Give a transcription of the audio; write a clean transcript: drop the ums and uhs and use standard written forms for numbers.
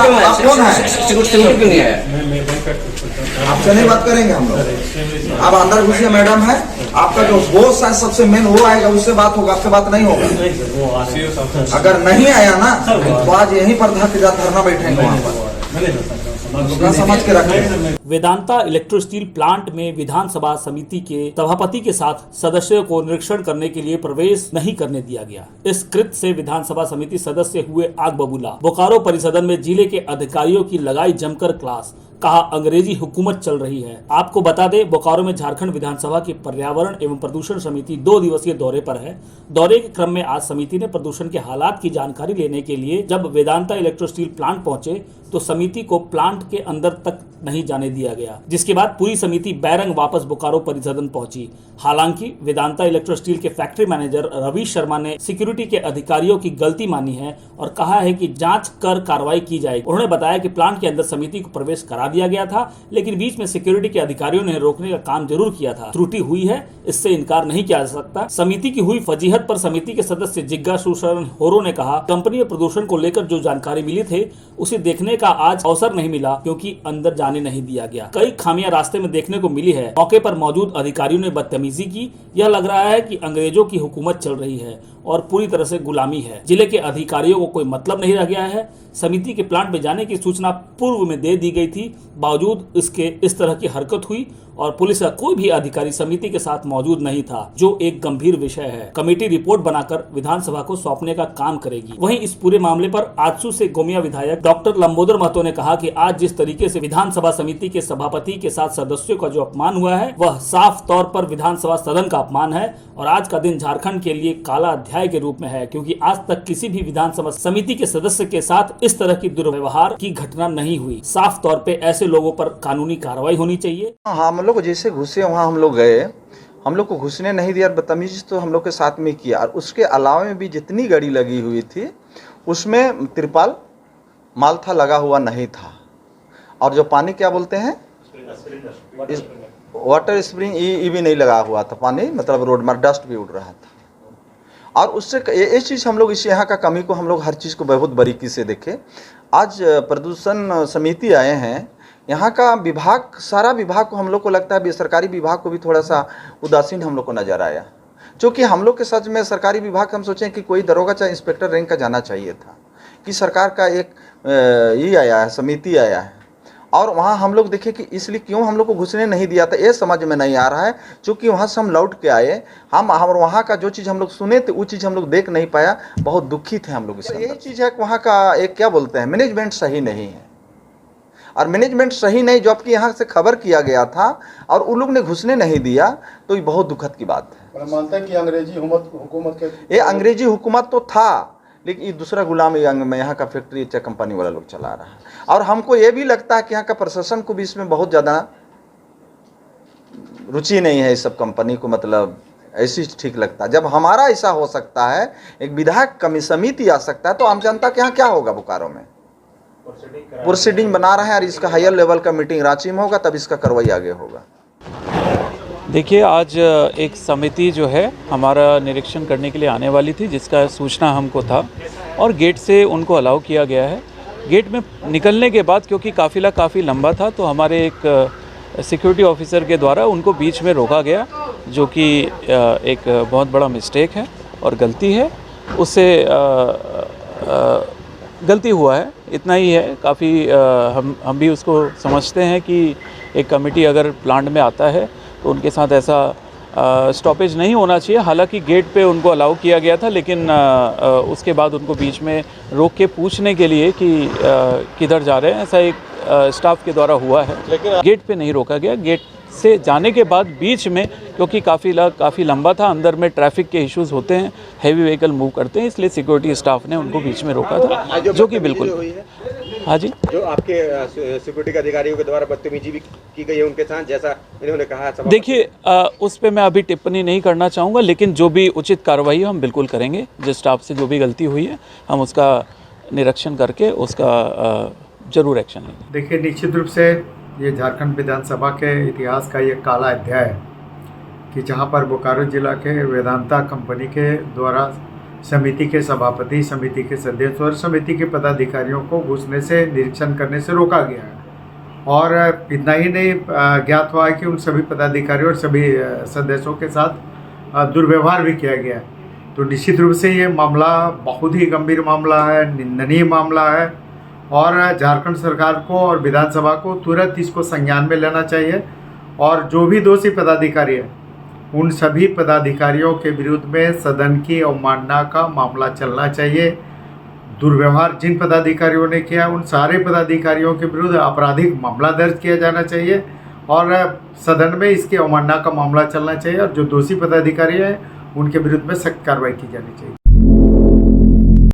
क्यों है? आप कौन है? सिक्योरिटी क्यों नहीं आया? आपसे नहीं बात करेंगे हम लोग। आप अंदर घुसिए, मैडम है आपका जो बॉस है सबसे मेन, वो आएगा, उससे बात होगा, आपसे बात नहीं होगा। अगर नहीं आया ना तो आज यहीं पर धरना बैठेंगे वहाँ पर, समझ के रखें। वेदांता इलेक्ट्रो स्टील प्लांट में विधानसभा समिति के सभापति के साथ सदस्यों को निरीक्षण करने के लिए प्रवेश नहीं करने दिया गया। इस कृत्य से विधानसभा समिति सदस्य हुए आग बबूला। बोकारो परिसदन में जिले के अधिकारियों की लगाई जमकर क्लास, कहा अंग्रेजी हुकूमत चल रही है। आपको बता दें, बोकारो में झारखंड विधानसभा की पर्यावरण एवं प्रदूषण समिति 2 दिवसीय दौरे पर है। दौरे के क्रम में आज समिति ने प्रदूषण के हालात की जानकारी लेने के लिए जब वेदांता इलेक्ट्रो स्टील प्लांट पहुंचे तो समिति को प्लांट के अंदर तक नहीं जाने दिया गया, जिसके बाद पूरी समिति बैरंग वापस बोकारो परिसदन पहुंची। हालांकि वेदांता इलेक्ट्रो स्टील के फैक्ट्री मैनेजर रवि शर्मा ने सिक्योरिटी के अधिकारियों की गलती मानी है और कहा है कि जांच कर कार्रवाई की जाएगी। उन्होंने बताया कि प्लांट के अंदर समिति को प्रवेश करा दिया गया था, लेकिन बीच में सिक्योरिटी के अधिकारियों ने रोकने का काम जरूर किया था। त्रुटि हुई है, इससे इनकार नहीं किया जा सकता। समिति की हुई फजीहत पर समिति के सदस्य जिज्ञा सुशरण होरो ने कहा, कंपनी में प्रदूषण को लेकर जो जानकारी मिली थे उसे देखने का आज अवसर नहीं मिला क्योंकि अंदर जाने नहीं दिया गया। कई खामियां रास्ते में देखने को मिली है। मौके पर मौजूद अधिकारियों ने बदतमीजी की। यह लग रहा है कि अंग्रेजों की हुकूमत चल रही है और पूरी तरह से गुलामी है। जिले के अधिकारियों को कोई मतलब नहीं रह गया है। समिति के प्लांट में जाने की सूचना पूर्व में दे दी गई थी, बावजूद इसके इस तरह की हरकत हुई और पुलिस का कोई भी अधिकारी समिति के साथ मौजूद नहीं था, जो एक गंभीर विषय है। कमेटी रिपोर्ट बनाकर विधानसभा को सौंपने का काम करेगी। वहीं इस पूरे मामले पर आजसू से गोमिया विधायक डॉक्टर लंबोदर महतो ने कहा कि आज जिस तरीके से विधानसभा समिति के सभापति के साथ सदस्यों का जो अपमान हुआ है वह साफ तौर पर विधानसभा सदन का अपमान है और आज का दिन झारखंड के लिए काला अध्याय के रूप में है, क्योंकि आज तक किसी भी विधानसभा समिति के सदस्य के साथ इस तरह की दुर्व्यवहार की घटना नहीं हुई। साफ तौर पे ऐसे लोगों पर कानूनी कार्रवाई होनी चाहिए। हम लोग जैसे घुसे वहाँ हम लोग गए, हम लोग को घुसने नहीं दिया, बदतमीजी तो हम लोग के साथ में किया। और उसके अलावा में भी जितनी गाड़ी लगी हुई थी उसमें तिरपाल मालथा लगा हुआ नहीं था। और जो पानी क्या बोलते हैं, वाटर स्प्रिंग ये भी नहीं लगा हुआ था पानी, मतलब रोड में डस्ट भी उड़ रहा था। और उससे ये चीज़ हम लोग इस यहाँ का कमी को हम लोग हर चीज़ को बहुत बारीकी से देखे। आज प्रदूषण समिति आए हैं, यहाँ का विभाग, सारा विभाग को हम लोग को लगता है सरकारी विभाग को भी थोड़ा सा उदासीन हम लोग को नज़र आया। क्योंकि हम लोग के सच में सरकारी विभाग हम सोचें कि कोई दरोगा चाहे इंस्पेक्टर रैंक का जाना चाहिए था, कि सरकार का एक ये आया है, समिति आया है। और वहाँ हम लोग देखे कि इसलिए क्यों हम लोग को घुसने नहीं दिया था, ये समझ में नहीं आ रहा है। क्योंकि वहाँ से हम लौट के आए, हम वहाँ का जो चीज़ हम लोग सुने थे वो चीज़ हम लोग देख नहीं पाया, बहुत दुखी थे हम लोग। यही चीज़ है कि वहाँ का एक क्या बोलते हैं, मैनेजमेंट सही नहीं है। और मैनेजमेंट सही नहीं, जो आपके यहाँ से खबर किया गया था और उन लोग ने घुसने नहीं दिया, तो ये बहुत दुखद की बात है। मानता है कि अंग्रेजी हुकूमत के ये अंग्रेजी हुकूमत तो था, लेकिन ये दूसरा गुलाम में यहाँ का फैक्ट्री कंपनी वाला लोग चला रहा है। और हमको ये भी लगता है कि यहाँ का प्रशासन को भी इसमें बहुत ज़्यादा रुचि नहीं है, इस सब कंपनी को, मतलब ऐसी ठीक लगता है। जब हमारा ऐसा हो सकता है, एक विधायक समिति आ सकता है, तो आम जनता के यहाँ क्या होगा? बोकारो में प्रोसीडिंग बना रहा है और इसका हायर लेवल का मीटिंग रांची में होगा, तब इसका कार्रवाई आगे होगा। देखिए, आज एक समिति जो है हमारा निरीक्षण करने के लिए आने वाली थी, जिसका सूचना हमको था और गेट से उनको अलाउ किया गया है। गेट में निकलने के बाद क्योंकि काफ़िला काफ़ी लंबा था, तो हमारे एक सिक्योरिटी ऑफिसर के द्वारा उनको बीच में रोका गया, जो कि एक बहुत बड़ा मिस्टेक है और गलती है। उससे गलती हुआ है, इतना ही है। काफ़ी हम भी उसको समझते हैं कि एक कमेटी अगर प्लांट में आता है तो उनके साथ ऐसा स्टॉपेज नहीं होना चाहिए। हालांकि गेट पे उनको अलाउ किया गया था, लेकिन उसके बाद उनको बीच में रोक के पूछने के लिए कि किधर जा रहे हैं, ऐसा एक स्टाफ के द्वारा हुआ है। लेकिन गेट पे नहीं रोका गया। गेट से जाने के बाद बीच में, क्योंकि काफ़ी लंबा था, अंदर में ट्रैफिक के इश्यूज़ होते हैं, हैवी व्हीकल मूव करते हैं, इसलिए सिक्योरिटी स्टाफ ने उनको बीच में रोका था, जो कि बिल्कुल। हाँ जी, जो आपके सिक्योरिटी के अधिकारियों के द्वारा बदतमीजी भी की गई है उनके साथ, जैसा इन्होंने कहा। देखिए, उस पर मैं अभी टिप्पणी नहीं करना चाहूँगा, लेकिन जो भी उचित कार्रवाई है हम बिल्कुल करेंगे। जिस स्टाफ से जो भी गलती हुई है हम उसका निरीक्षण करके उसका जरूर एक्शन लेंगे। देखिए, निश्चित रूप से ये झारखंड विधानसभा के इतिहास का ये काला अध्याय है कि जहाँ पर बोकारो जिला के वेदांता कंपनी के द्वारा समिति के सभापति, समिति के सदस्य और समिति के पदाधिकारियों को घुसने से, निरीक्षण करने से रोका गया है। और इतना ही नहीं, ज्ञात हुआ है कि उन सभी पदाधिकारियों और सभी सदस्यों के साथ दुर्व्यवहार भी किया गया है। तो निश्चित रूप से ये मामला बहुत ही गंभीर मामला है, निंदनीय मामला है और झारखंड सरकार को और विधानसभा को तुरंत इसको संज्ञान में लेना चाहिए और जो भी दोषी पदाधिकारी है उन सभी पदाधिकारियों के विरुद्ध में सदन की अवमानना का मामला चलना चाहिए। दुर्व्यवहार जिन पदाधिकारियों ने किया उन सारे पदाधिकारियों के विरुद्ध आपराधिक मामला दर्ज किया जाना चाहिए और सदन में इसकी अवमानना का मामला चलना चाहिए और जो दोषी पदाधिकारी हैं उनके विरुद्ध में सख्त कार्रवाई की जानी चाहिए।